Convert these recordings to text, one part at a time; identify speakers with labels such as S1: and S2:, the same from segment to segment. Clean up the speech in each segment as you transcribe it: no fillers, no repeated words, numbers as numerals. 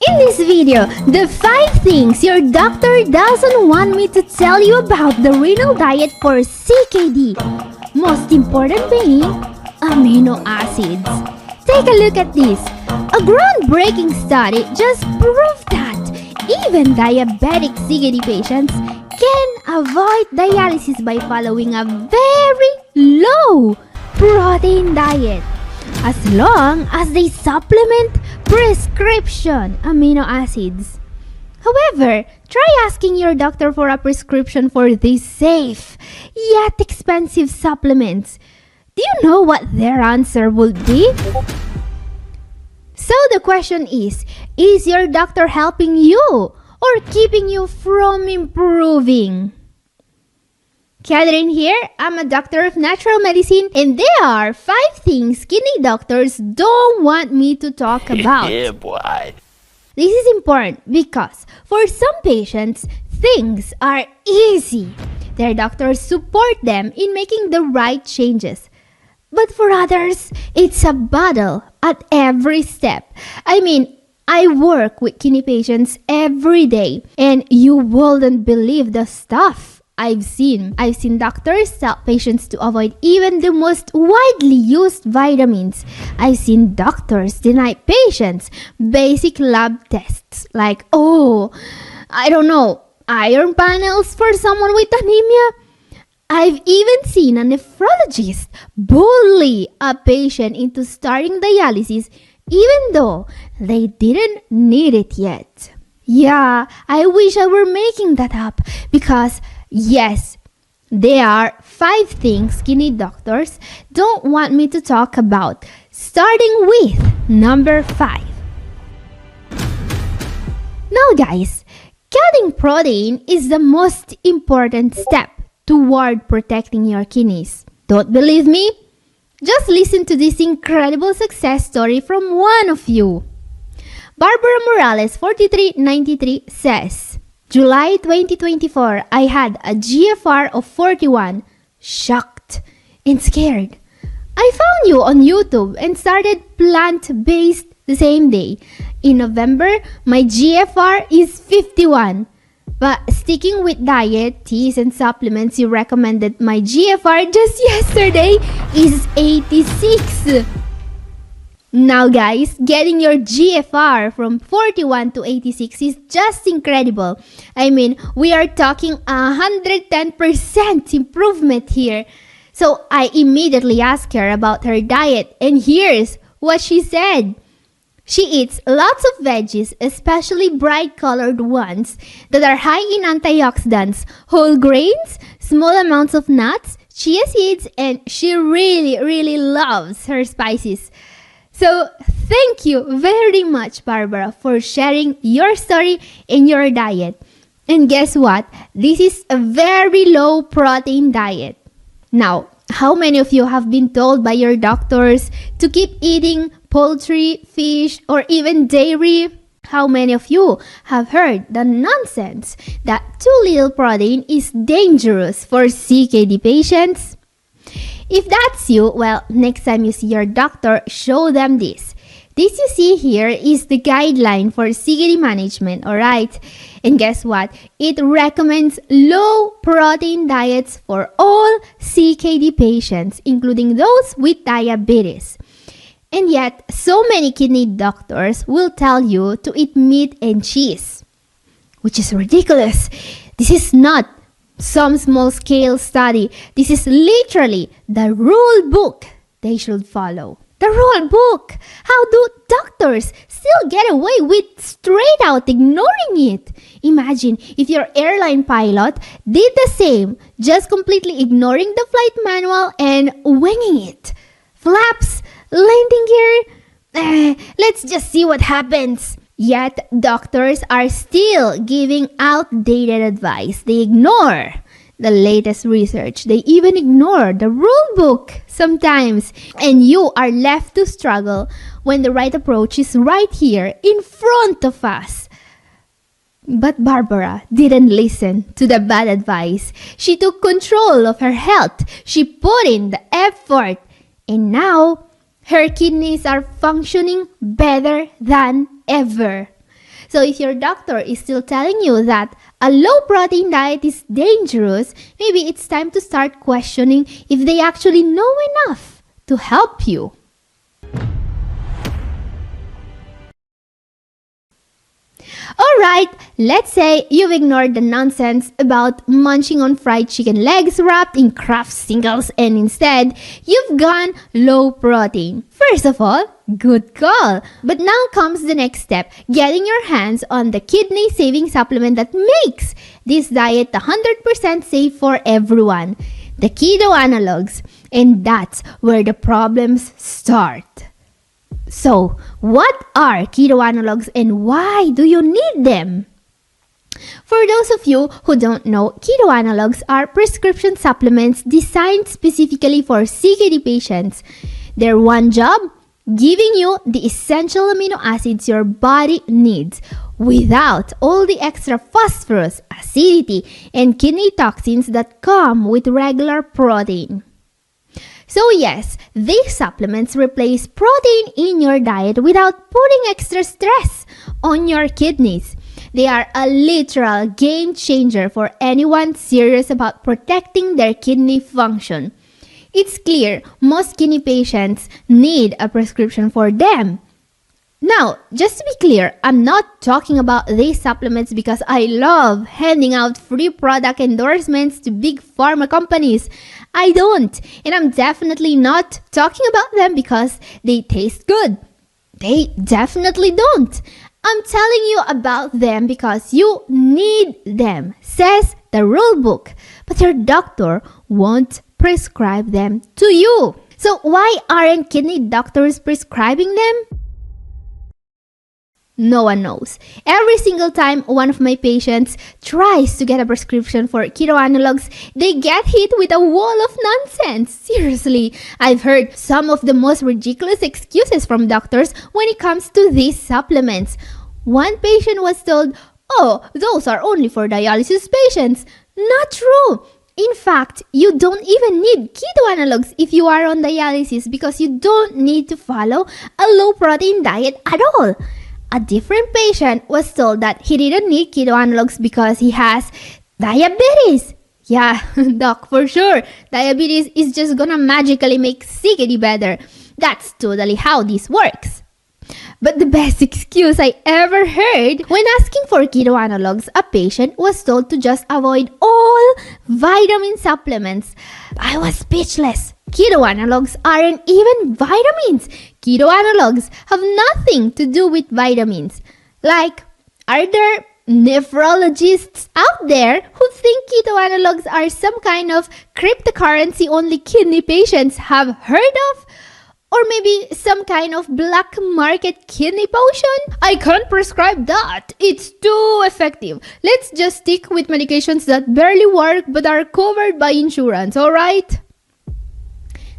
S1: In this video, the 5 things your doctor doesn't want me to tell you about the renal diet for CKD. Most important being amino acids. Take a look at this. A groundbreaking study just proved that even diabetic CKD patients can avoid dialysis by following a very low protein diet, as long as they supplement prescription amino acids. However, try asking your doctor for a prescription for these safe yet expensive supplements. Do you know what their answer would be? So the question is your doctor helping you or keeping you from improving? Catherine here, I'm a doctor of natural medicine, and there are 5 things kidney doctors don't want me to talk about.
S2: Yeah, boy.
S1: This is important because for some patients, things are easy. Their doctors support them in making the right changes. But for others, it's a battle at every step. I work with kidney patients every day, and you wouldn't believe the stuff I've seen. I've seen doctors tell patients to avoid even the most widely used vitamins. I've seen doctors deny patients basic lab tests like, iron panels for someone with anemia. I've even seen a nephrologist bully a patient into starting dialysis even though they didn't need it yet. Yeah, I wish I were making that up because yes, there are 5 things kidney doctors don't want me to talk about, starting with number 5. Now guys, cutting protein is the most important step toward protecting your kidneys. Don't believe me? Just listen to this incredible success story from one of you. Barbara Morales, 4393, says, July 2024, I had a GFR of 41. Shocked and scared. I found you on YouTube and started plant-based the same day. In November, my GFR is 51. But sticking with diet, teas, and supplements you recommended, my GFR just yesterday is 86. Now guys, getting your GFR from 41 to 86 is just incredible. We are talking 110% improvement here. So I immediately asked her about her diet, and here's what she said. She eats lots of veggies, especially bright-colored ones that are high in antioxidants, whole grains, small amounts of nuts, chia seeds, and she really, really loves her spices. So, thank you very much, Barbara, for sharing your story and your diet. And guess what? This is a very low protein diet. Now, how many of you have been told by your doctors to keep eating poultry, fish, or even dairy? How many of you have heard the nonsense that too little protein is dangerous for CKD patients? If that's you, well, next time you see your doctor, show them this. This you see here is the guideline for CKD management, alright? And guess what? It recommends low protein diets for all CKD patients, including those with diabetes. And yet, so many kidney doctors will tell you to eat meat and cheese, which is ridiculous. This is not some small-scale study. This is literally the rule book they should follow. The rule book! How do doctors still get away with straight out ignoring it? Imagine if your airline pilot did the same, just completely ignoring the flight manual and winging it. Flaps, landing gear, let's just see what happens. Yet, doctors are still giving outdated advice. They ignore the latest research. They even ignore the rule book sometimes. And you are left to struggle when the right approach is right here in front of us. But Barbara didn't listen to the bad advice. She took control of her health. She put in the effort. And now, her kidneys are functioning better than ever. So if your doctor is still telling you that a low protein diet is dangerous, maybe it's time to start questioning if they actually know enough to help you. Alright, let's say you've ignored the nonsense about munching on fried chicken legs wrapped in Kraft singles and instead, you've gone low protein. First of all, good call. But now comes the next step, getting your hands on the kidney-saving supplement that makes this diet 100% safe for everyone. The keto analogs. And that's where the problems start. So, what are keto analogs and why do you need them? For those of you who don't know, keto analogs are prescription supplements designed specifically for CKD patients. Their one job, giving you the essential amino acids your body needs without all the extra phosphorus, acidity, and kidney toxins that come with regular protein. So yes, these supplements replace protein in your diet without putting extra stress on your kidneys. They are a literal game changer for anyone serious about protecting their kidney function. It's clear most kidney patients need a prescription for them. Now, just to be clear, I'm not talking about these supplements because I love handing out free product endorsements to big pharma companies. I don't. And I'm definitely not talking about them because they taste good. They definitely don't. I'm telling you about them because you need them, says the rule book. But your doctor won't prescribe them to you. So why aren't kidney doctors prescribing them? No one knows. Every single time one of my patients tries to get a prescription for keto analogs, they get hit with a wall of nonsense. Seriously, I've heard some of the most ridiculous excuses from doctors when it comes to these supplements. One patient was told, "Oh, those are only for dialysis patients." Not true. In fact, you don't even need keto analogs if you are on dialysis because you don't need to follow a low protein diet at all. A different patient was told that he didn't need keto analogs because he has diabetes. Yeah, doc, for sure. Diabetes is just gonna magically make CKD better. That's totally how this works. But the best excuse I ever heard when asking for keto analogs, a patient was told to just avoid all vitamin supplements. I was speechless. Keto analogs aren't even vitamins. Keto analogs have nothing to do with vitamins. Like, are there nephrologists out there who think keto analogs are some kind of cryptocurrency only kidney patients have heard of? Or maybe some kind of black market kidney potion? I can't prescribe that. It's too effective. Let's just stick with medications that barely work but are covered by insurance, alright?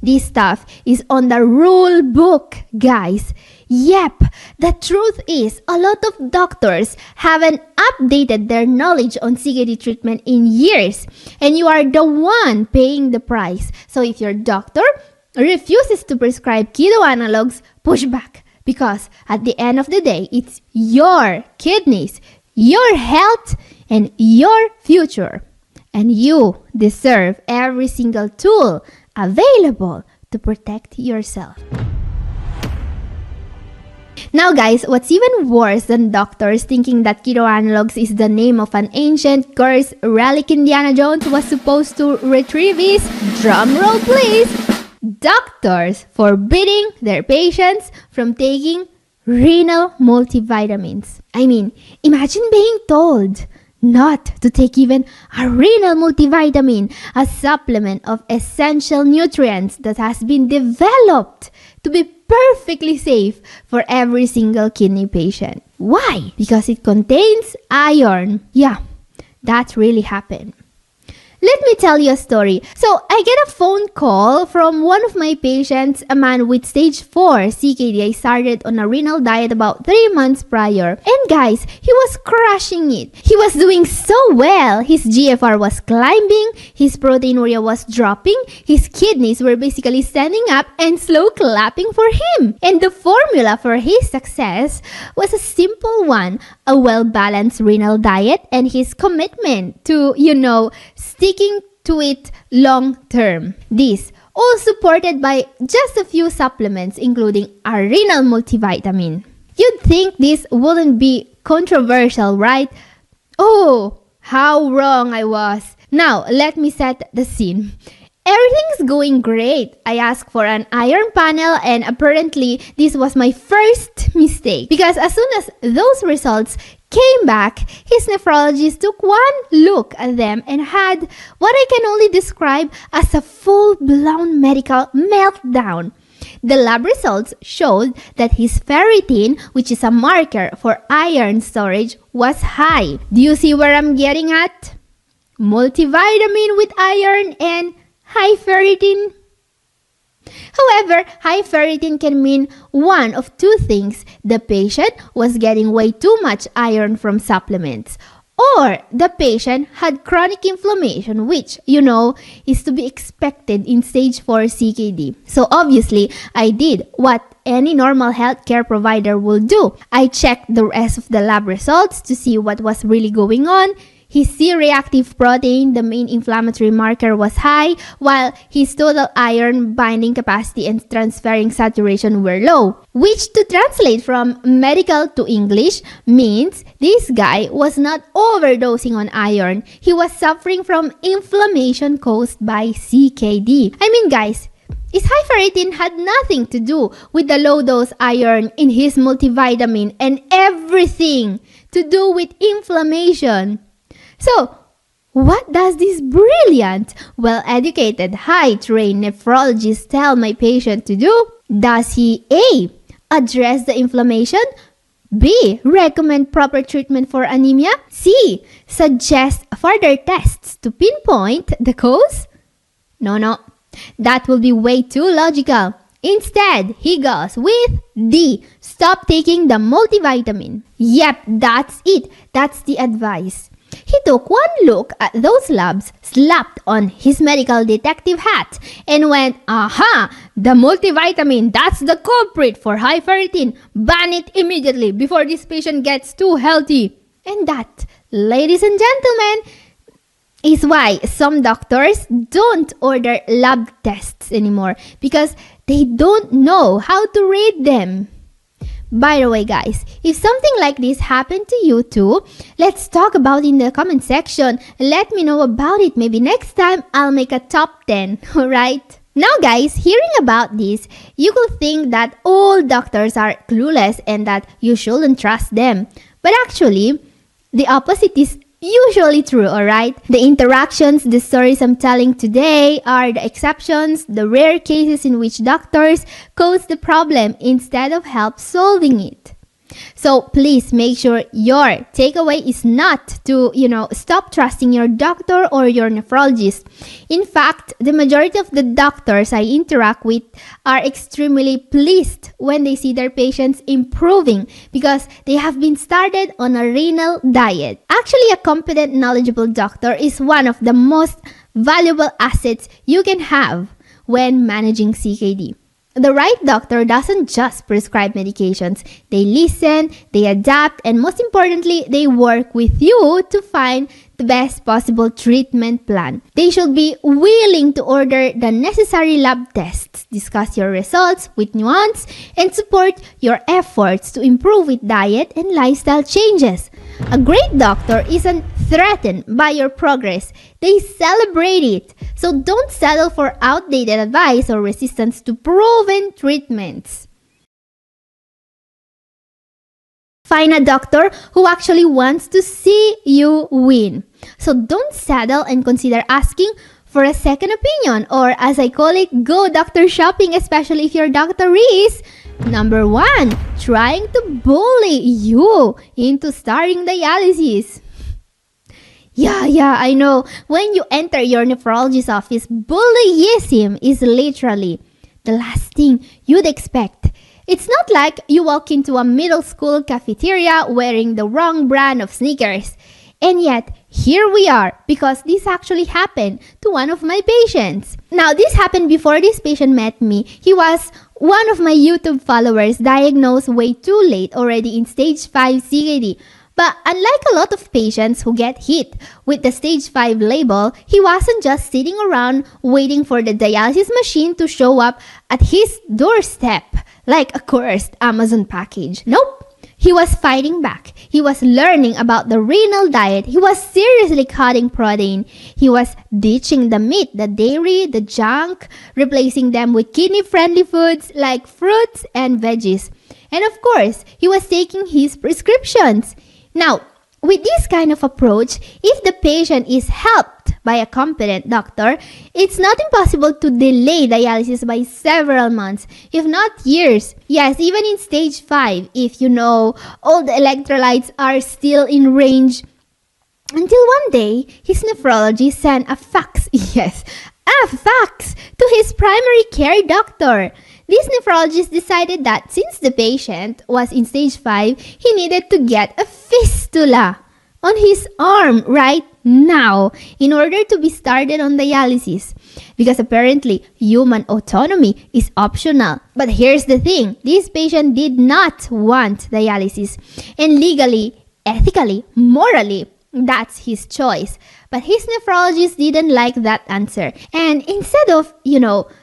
S1: This stuff is on the rule book, guys. Yep, the truth is a lot of doctors haven't updated their knowledge on CKD treatment in years, and you are the one paying the price. So if your doctor refuses to prescribe keto analogs, push back, because at the end of the day, it's your kidneys, your health, and your future. And you deserve every single tool available to protect yourself. Now guys, what's even worse than doctors thinking that keto analogs is the name of an ancient cursed relic Indiana Jones was supposed to retrieve is, drumroll please, doctors forbidding their patients from taking renal multivitamins. I mean, imagine being told not to take even a renal multivitamin, a supplement of essential nutrients that has been developed to be perfectly safe for every single kidney patient. Why? Because it contains iron. Yeah, that really happened. Let me tell you a story. So, I get a phone call from one of my patients, a man with stage 4 CKD. I started on a renal diet about 3 months prior. And guys, he was crushing it. He was doing so well. His GFR was climbing, his proteinuria was dropping, his kidneys were basically standing up and slow clapping for him. And the formula for his success was a simple one: a well-balanced renal diet and his commitment to, sticking to it long term. This all supported by just a few supplements, including a renal multivitamin. You'd think this wouldn't be controversial, right? Oh, how wrong I was. Now, let me set the scene. Everything's going great. I asked for an iron panel, and apparently this was my first mistake, because as soon as those results came back, his nephrologist took one look at them and had what I can only describe as a full-blown medical meltdown. The lab results showed that his ferritin, which is a marker for iron storage, was high. Do you see where I'm getting at? Multivitamin with iron and high ferritin. However, high ferritin can mean one of two things: the patient was getting way too much iron from supplements, or the patient had chronic inflammation, which, is to be expected in stage 4 CKD. So obviously, I did what any normal healthcare provider will do. I checked the rest of the lab results to see what was really going on. His C-reactive protein, the main inflammatory marker, was high, while his total iron binding capacity and transferring saturation were low, which, to translate from medical to English, means this guy was not overdosing on iron. He was suffering from inflammation caused by CKD. I mean, guys, his high ferritin had nothing to do with the low-dose iron in his multivitamin and everything to do with inflammation. So, what does this brilliant, well-educated, high-trained nephrologist tell my patient to do? Does he A. address the inflammation? B. Recommend proper treatment for anemia? C. Suggest further tests to pinpoint the cause? No. That will be way too logical. Instead, he goes with D. Stop taking the multivitamin. Yep, that's it. That's the advice. He took one look at those labs, slapped on his medical detective hat, and went, "Aha! The multivitamin, that's the culprit for high ferritin. Ban it immediately before this patient gets too healthy." And that, ladies and gentlemen, is why some doctors don't order lab tests anymore, because they don't know how to rate them. By the way, guys, if something like this happened to you too, let's talk about it in the comment section. Let me know about it. Maybe next time I'll make a top 10, alright? Now guys, hearing about this, you could think that all doctors are clueless and that you shouldn't trust them. But actually, the opposite is usually true, alright? The interactions, the stories I'm telling today are the exceptions, the rare cases in which doctors cause the problem instead of help solving it. So please make sure your takeaway is not to, stop trusting your doctor or your nephrologist. In fact, the majority of the doctors I interact with are extremely pleased when they see their patients improving because they have been started on a renal diet. Actually, a competent, knowledgeable doctor is one of the most valuable assets you can have when managing CKD. The right doctor doesn't just prescribe medications. They listen, they adapt, and most importantly, they work with you to find the best possible treatment plan. They should be willing to order the necessary lab tests, discuss your results with nuance, and support your efforts to improve with diet and lifestyle changes. A great doctor isn't threatened by your progress. They celebrate it. So don't settle for outdated advice or resistance to proven treatments. Find a doctor who actually wants to see you win. So don't settle and consider asking for a second opinion, or as I call it, go doctor shopping, especially if your doctor is number 1, trying to bully you into starting dialysis. Yeah, I know. When you enter your nephrologist's office, bullyism is literally the last thing you'd expect. It's not like you walk into a middle school cafeteria wearing the wrong brand of sneakers. And yet, here we are because this actually happened to one of my patients. Now, this happened before this patient met me. He was one of my YouTube followers diagnosed way too late, already in stage 5 CKD. But unlike a lot of patients who get hit with the stage 5 label, he wasn't just sitting around waiting for the dialysis machine to show up at his doorstep like a cursed Amazon package. Nope. He was fighting back. He was learning about the renal diet. He was seriously cutting protein. He was ditching the meat, the dairy, the junk, replacing them with kidney-friendly foods like fruits and veggies. And of course, he was taking his prescriptions. Now, with this kind of approach, if the patient is helped by a competent doctor, it's not impossible to delay dialysis by several months, if not years. Yes, even in stage 5, if you know all the electrolytes are still in range. Until one day, his nephrologist sent a fax, yes, a fax to his primary care doctor. This nephrologist decided that since the patient was in stage 5, he needed to get a fistula on his arm right now in order to be started on dialysis. Because apparently, human autonomy is optional. But here's the thing, this patient did not want dialysis. And legally, ethically, morally, that's his choice. But his nephrologist didn't like that answer. And instead of,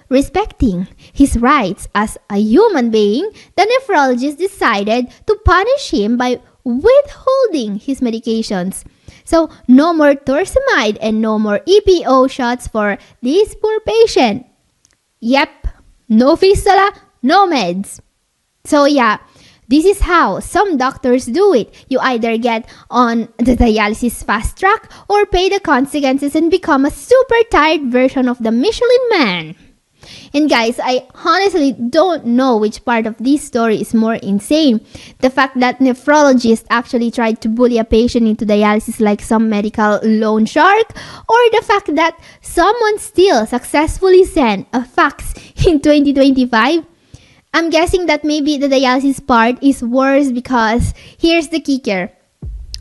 S1: respecting his rights as a human being, the nephrologist decided to punish him by withholding his medications. So, no more torsemide and no more EPO shots for this poor patient. Yep, no fistula, no meds. So yeah, this is how some doctors do it. You either get on the dialysis fast track or pay the consequences and become a super tired version of the Michelin Man. And guys, I honestly don't know which part of this story is more insane. The fact that nephrologists actually tried to bully a patient into dialysis like some medical loan shark, or the fact that someone still successfully sent a fax in 2025. I'm guessing that maybe the dialysis part is worse because here's the kicker.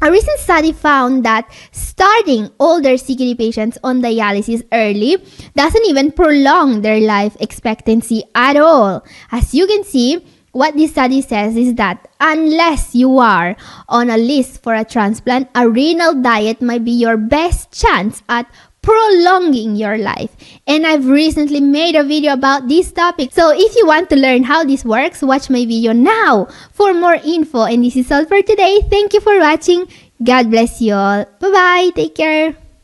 S1: A recent study found that starting older CKD patients on dialysis early doesn't even prolong their life expectancy at all. As you can see, what this study says is that unless you are on a list for a transplant, a renal diet might be your best chance at prolonging your life. And I've recently made a video about this topic. So if you want to learn how this works, watch my video now for more info. And this is all for today. Thank you for watching. God bless you all. Bye-bye. Take care.